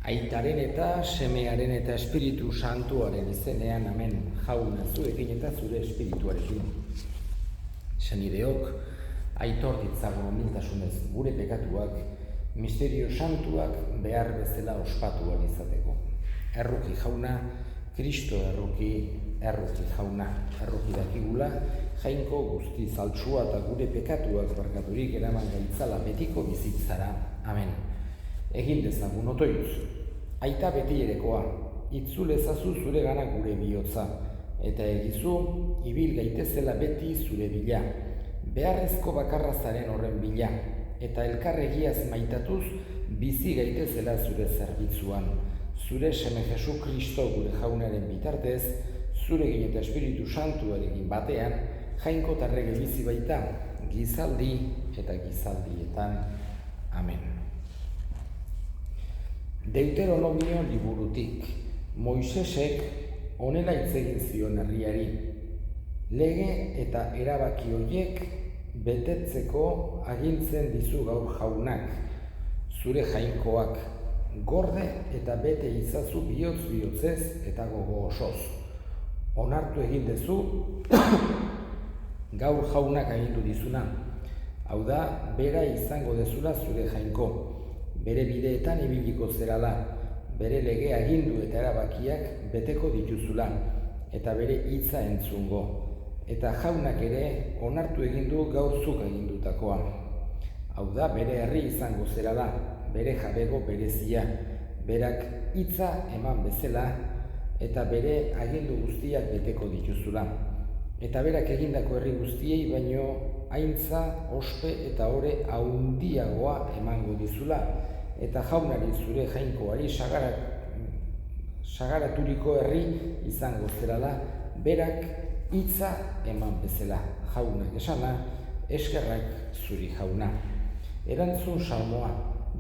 Aitaren eta Semearen eta Espiritu Santuaren izenean, amen. Jauna zuekin eta zure espirituarekin. Senideok, aitor ditzago humiltasunez gure pekatuak, misterio santuak behar bezala ospatuak izateko. Erruki jauna, Kristo erruki jauna, erruki dakigula, jainko guzti zaltsua eta gure pekatuak barkaturik eraman gaitzala betiko bizitzara. Amen. Egin dezagun otoitz, aita beti erekoa, itzul ezazu zure gana gure bihotza, eta egizu, ibil gaitezela beti zure bila, beharrezko bakarra zaren horren bila, eta elkarregiaz maitatuz, bizi gaitezela zure zerbitzuan, zure Seme Jesu Kristo gure jaunaren bitartez, zuregin eta Espiritu Santuarekin batean, jainko tarrege bizi baita, gizaldi eta gizaldietan. Amen. Deuteronomio liburutik, Moisesek honela hitz egin zion herriari, lege eta erabaki horiek betetzeko agintzen dizu gaur jaunak, zure jainkoak, gorde eta bete izazu bihotz-bihotzez eta gogo osoz. Onartu egin dezu gaur jaunak agindu dizuna, hau da, bera izango dezula zure jainko, bere bideetan ibiliko zerala, bere lege agindu eta erabakiak beteko dituzula, eta bere hitza entzungo, eta jaunak ere onartu egin du gaur zuk agindutakoa. Hau da, bere herri izango zerala, bere jabego berezia, berak hitza eman bezala, eta bere agindu guztiak beteko dituzula. Eta berak egindako herri guztiei baino aintza, ospe eta ore haundiagoa emango dizula, eta jaunari zure jainkoari sagaraturiko herri izango zerala, berak hitza eman bezala. Jaunak esana, eskerrak zuri jauna. Erantzun salmoa,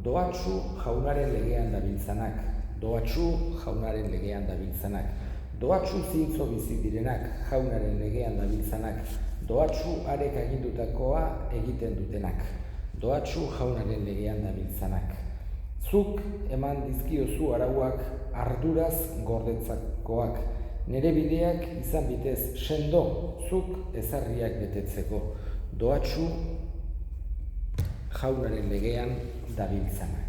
doatsu jaunaren legean dabiltzanak, doatsu jaunaren legean dabiltzanak, doatsu zintzo bizi direnak jaunaren legean dabiltzanak, doatsu arek agindutakoa egiten dutenak, doatsu jaunaren legean dabiltzanak. Zuk eman dizkiozu arauak arduraz gordetzakoak, nere bideak izan bitez sendo zuk ezarriak betetzeko, doatsu jaunaren legean dabiltzanak.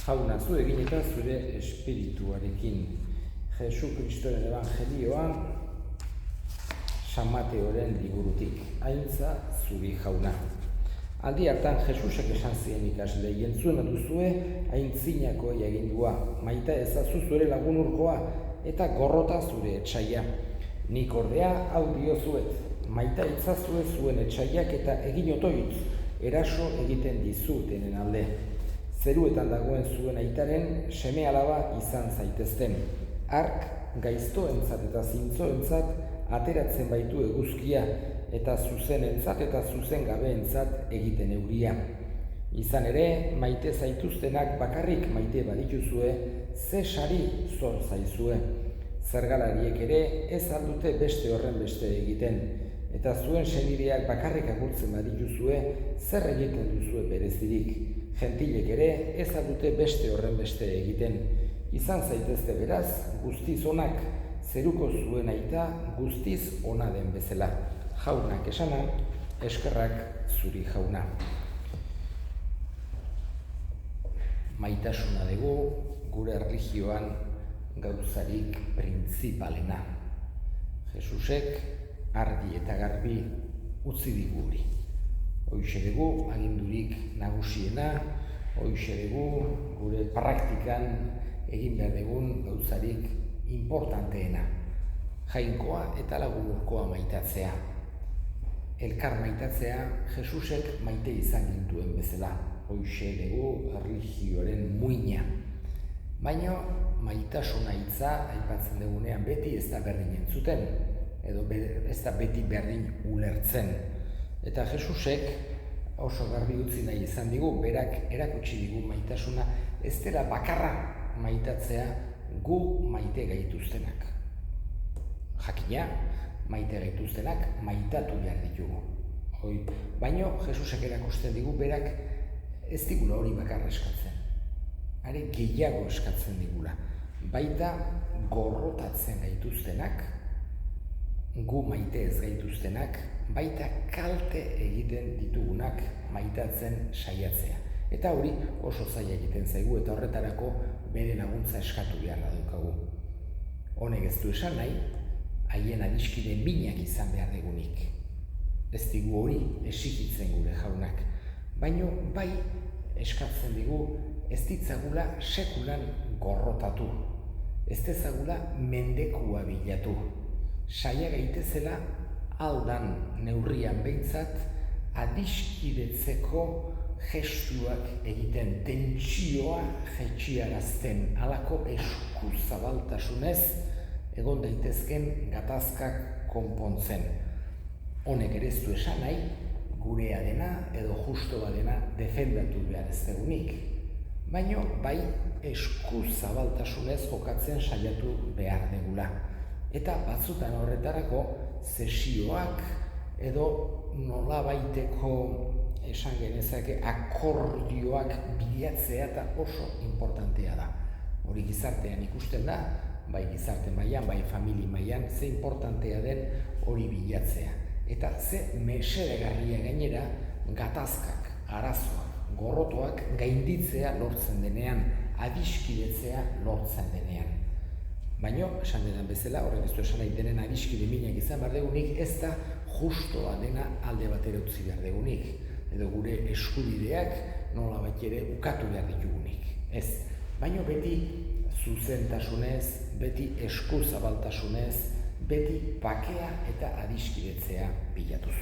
Jauna zu egin eta zure espirituarekin. Jesu Kristoren evangelioa San Mateoren liburutik, aintza zuri jauna. Aldi hartan Jesusek esan zien ikasle, entzuena duzue aintzinako agindua, maita ezazu zure lagun urkoa eta gorrota zure etsaia. Nik ordea hau diozuet, maita itzazue zuen etsaiak eta egin otoitz, eraso egiten dizutenen alde. Zeruetan dagoen zuen aitaren seme alaba izan zaitezten. Hark gaiztoentzat eta zintzoentzat ateratzen baitu eguzkia eta zuzenentzat eta zuzen gabeentzat egiten euria. Izan ere, maite zaituztenak bakarrik maite badituzue, ze sari zor zaizue. Zergalariek ere ez aldute beste horren beste egiten, eta zuen senideak bakarrik agurtzen badituzue, zer egiten duzue berezirik. Gentilek ere ez aldute beste horren beste egiten. Izan zaitezte beraz, guztiz onak, zeruko zuen aita guztiz ona den bezala. Jaunak esana, eskerrak zuri jauna. Maitasuna dugu gure erlijioan gauzarik printzipalena. Jesusek argi eta garbi utzi diguri. Hoixe dugu agindurik nagusiena, hoixe dugu gure praktikan egin behar dugun gauzarik importanteena, jainkoa eta lagun urkoa maitatzea. Elkar maitatzea Jesusek maite izan gintuen bezala, hoixe dugu erlijioaren muina. Baina maitasuna hitza aipatzen dugunean beti ez da berdin entzuten, edo ez da beti berdin ulertzen. Eta Jesusek oso garbi utzi nahi izan digu, berak erakutsi digu maitasuna ez dela bakarra maitatzea gu maite gaituztenak. Jakina, maite gaituztenak maitatu behar ditugu. Baino, Jesusek erakusten digu, berak ez digula hori bakarra eskatzen. Are gehiago eskatzen digula. Baita gorrotatzen gaituztenak, gu maite ez gaituztenak, baita kalte egiten ditugunak maitatzen saiatzea. Eta hori oso zaila egiten zaigu eta horretarako bere laguntza eskatu beharra daukagu. Honek ez du esan nahi, haien adiskide minak izan behar degunik. Ez digu hori exigitzen gure jaunak, baino bai eskatzen digu ez ditzagula sekulan gorrotatu, ez dezagula mendekua bilatu, saia gaitezela aldan neurrian behintzat adiskidetzeko gestuak egiten, tentsioa jetxiarazten, halako eskuzabaltasunez egon daitezken gatazkak konpontzen. Honek ere ez du esan nahi, gurea dena edo justoa dena defendatu behar ez degunik. Baino, bai eskuzabaltasunez jokatzen saiatu behar degula. Eta batzutan horretarako zesioak edo nolabaiteko esan genezake akordioak bilatzea eta oso importantea da. Hori gizartean ikusten da, bai gizarte mailan, bai famili mailan, ze importantea den hori bilatzea. Eta ze mesedegarria gainera gatazkak, arazoak, gorrotoak gainditzea lortzen denean, adiskidetzea lortzen denean. Baina, esan denan bezala, horrek ez du esan nahi denen adiskide minak izan behar degunik, ez da justoa dena alde batera utzi behar degunik, edo gure eskubideak nolabait ere ukatu behar ditugunik. Ez, baina beti zuzentasunez, beti eskuzabaltasunez, beti bakea eta adiskidetzea bilatuz.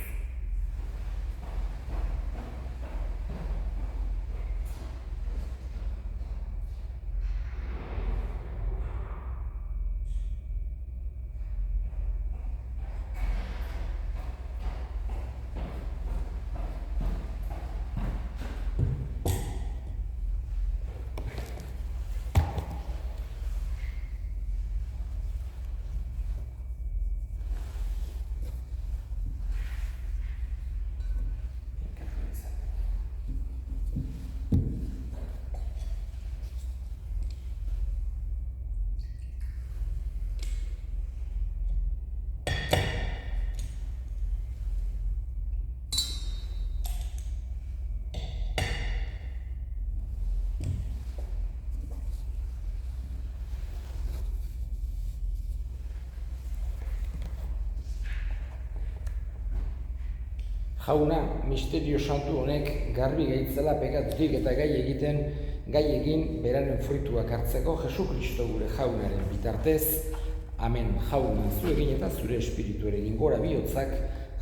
Jauna, misterio santu honek garbi gaitzela pekatutik eta gai egin beraren fruituak hartzeko Jesukristo gure jaunaren bitartez. Amen. Jauna, zu egin eta zure espiritu ere egin gora bihotzak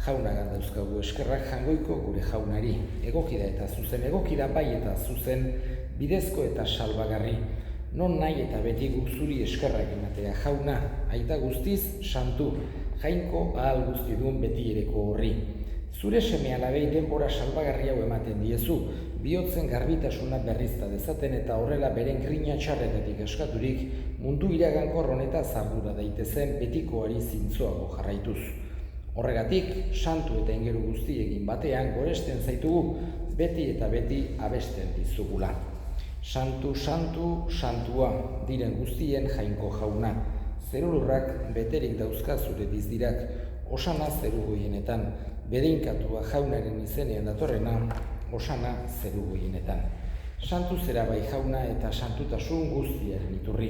jaunagan dauzkagu eskerrak jangoiko gure jaunari. Egokida eta zuzen, egokida bai eta zuzen, bidezko eta salbagarri. Non nahi eta beti guk zuri eskerrak ematea jauna, aita guztiz santu, jainko ahal guzti duen beti ereko horri. Zure seme alabei denbora salbagarri hau ematen diezu, bihotzen garbitasuna berrizta dezaten eta horrela beren grina txarretatik eskaturik mundu iragankor honetaz ardura daitezen betikoari zintzoago jarraituz. Horregatik, santu eta ingeru guztiekin batean goresten zaitugu beti eta beti abesten dizugula. Santu, santu, santua, diren guztien jainko jauna. Zerulurrak beterik dauzka zure dizdirak, osana zeru goienetan, bedeinkatua jaunaren izenean datorrena, osana zeru goienetan. Santu zera bai jauna eta santutasun guztiaren iturri.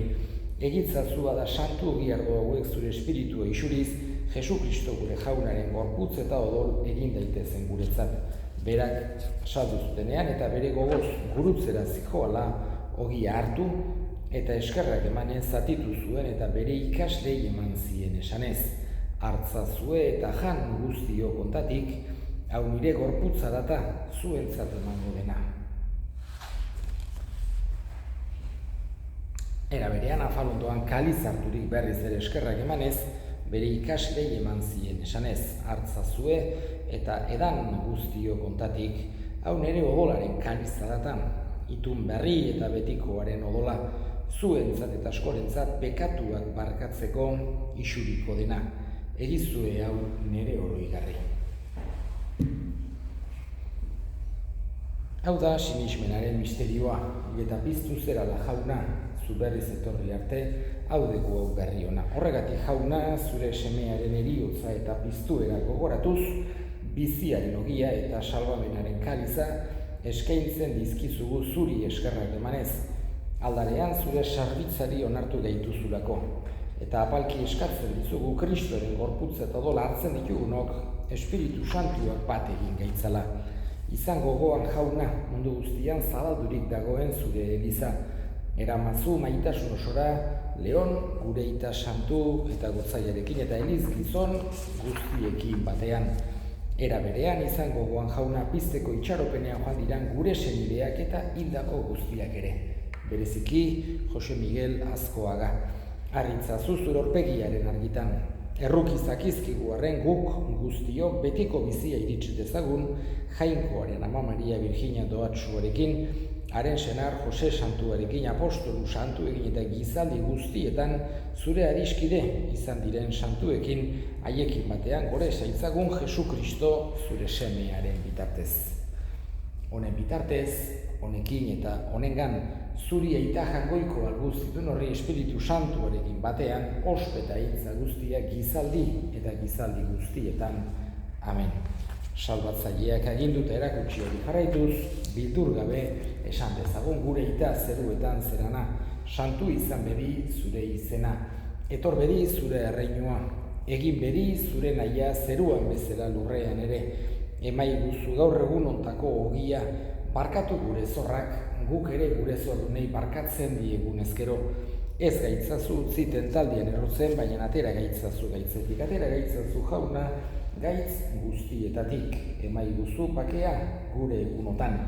Egitzazua da santu ogiargo hauek zure espiritua isuriz, Jesukristo gure jaunaren gorputz eta odol egin daitezen guretzat. Berak saldu zutenean eta bere gogoz gurutzera zijoala ogia hartu eta eskerrak emanez zatitu zuen eta bere ikaslei eman zien esanez. Hartzazue eta jan guztio kontatik, hau nire gorputza data zuentzat emango dena. Era berean afalondoan kaliz harturik berriz ere eskerrak emanez, bere ikaslei eman zien esanez. Hartzazue eta edan guztio kontatik, hau nire odolaren kaliza data, itun berri eta betikoaren odola, zuentzat eta askorentzat pekatuak barkatzeko isuriko dena. Egizue hau nire oroigarri. Hau da sinismenaren misterioa, eta piztu zerala jauna, zu berriz etorri arte, hau dugu hau berri ona. Horregatik jauna, zure semearen eriotza eta piztuera gogoratuz, biziaren ogia eta salbamenaren kaliza, eskaintzen dizkizugu zuri eskerrak emanez, aldarean zure sarbitzari onartu gaituzulako, eta apalki eskatzen dizugu Kristoren gorputz eta odola hartzen ditugunok, Espiritu Santuak bat egin gaitzala. Izan gogoan jauna, mundu guztian zabaldurik dagoen zure eliza, eramazu maitasun osora, Leon, gure ita santu eta gotzaiarekin eta eliz gizon guztiekin batean. Era berean izan gogoan jauna pizteko itxaropenean joan diran gure senideak eta hildako guztiak ere. Bereziki, Jose Miguel Azkoaga, harritzazu zure aurpegiaren argitan. Errukizak izkigu arren guk guztiok betiko bizia iritsi dezagun, Jainkoaren Ama Maria Virginia Doatsuarekin, haren senar Jose Santuarekin, apostolu santu egin eta gizaldi guztietan zure adiskide izan diren santuekin, haiekin batean gore zaitzagun Jesu Kristo zure semearen bitartez. Honen bitartez, honekin eta honengan, zuri aita jangoiko alguzitun horri Espiritu Santuarekin batean, ospeta hitza guztiak gizaldi eta gizaldi guztietan. Amen. Salbatzaileak aginduta erakutsi hori jarraituz, bildur gabe esan dezagun gure ita zeruetan zerana, santu izan bedi zure izena, etor bedi zure erreinua, egin bedi zure nahia zeruan bezala lurrean ere, emai guzu gaur egun ontako ogia, barkatu gure zorrak, guk ere gure zordunei barkatzen diegun ezkero. Ez gaitzazu utzi tentaldian errotzen, baina atera gaitzazu gaitzetik, atera gaitzazu jauna, gaitz guztietatik, emai guzu pakea gure egunotan.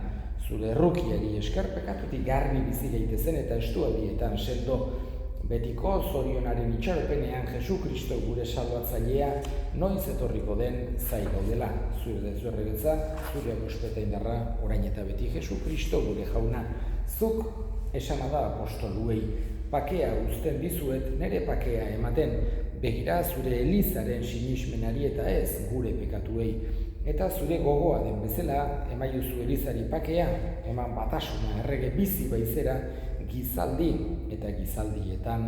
Zure errukiari esker pekatutik garbi bizi gaitezen eta estualdietan sendo. Betiko zorionaren itxaropenean Jesu Kristo gure salbatzailea noiz etorriko den zai gaudela. Zure dezuerrebetza, zure ospeta indarra, orain eta beti Jesu Kristo gure jauna. Zuk esana da apostoluei, pakea uzten dizuet nere pakea ematen, begira zure elizaren sinismenari eta ez gure pekatuei. Eta zure gogoa den bezala, emaiozu elizari pakea, eman batasuna errege bizi baizera, gizaldi eta gizaldietan,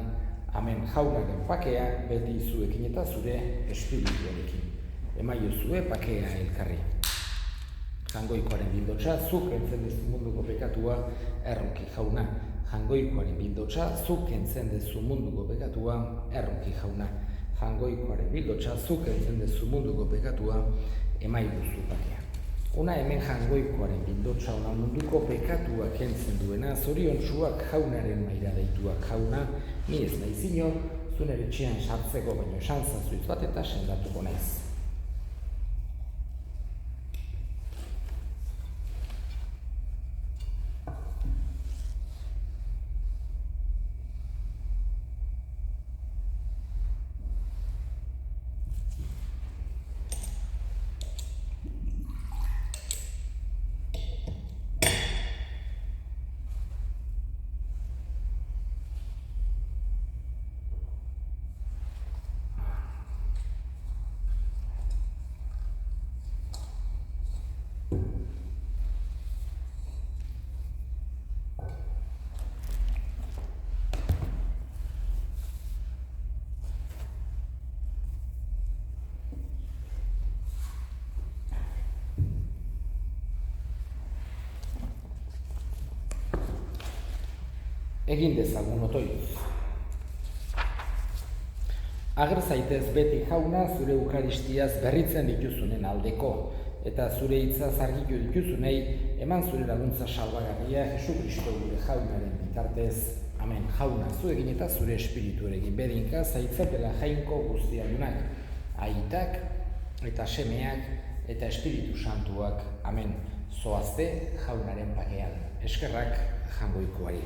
amen jaunaren pakea, beti zuekin eta zure espirituarekin. Emaiozue pakea elkarri. Jangoikoaren bildotsa, zuk entzen dezu munduko pekatua, erruki jauna. Jangoikoaren bildotsa, zuk entzen dezu munduko pekatua, erruki jauna. Jangoikoaren bildotsa, zuk entzen dezu munduko pekatua, emaiguzu pakea. Ona hemen jangoikoaren bildotsa ona munduko pekatua kentzen duena, zoriontsuak jaunaren maira deituak jauna, ni ez naiz inor, zuen etxean sartzeko baino esan zazuiz bat eta sendatuko naiz. Egin dezagun otoituz. Ager zaitez beti jauna zure Eukaristiaz berritzen dituzunen aldeko, eta zure hitzaz argitu dituzunei eman zure laguntza salbagarria Jesu Kristo gure jaunaren bitartez. Amen. Jauna zuekin eta zure espirituarekin bedinka zaitzatela jainko guztiadunak, aitak eta semeak eta Espiritu Santuak. Amen. Zoazte jaunaren pakean. Eskerrak jangoikoari.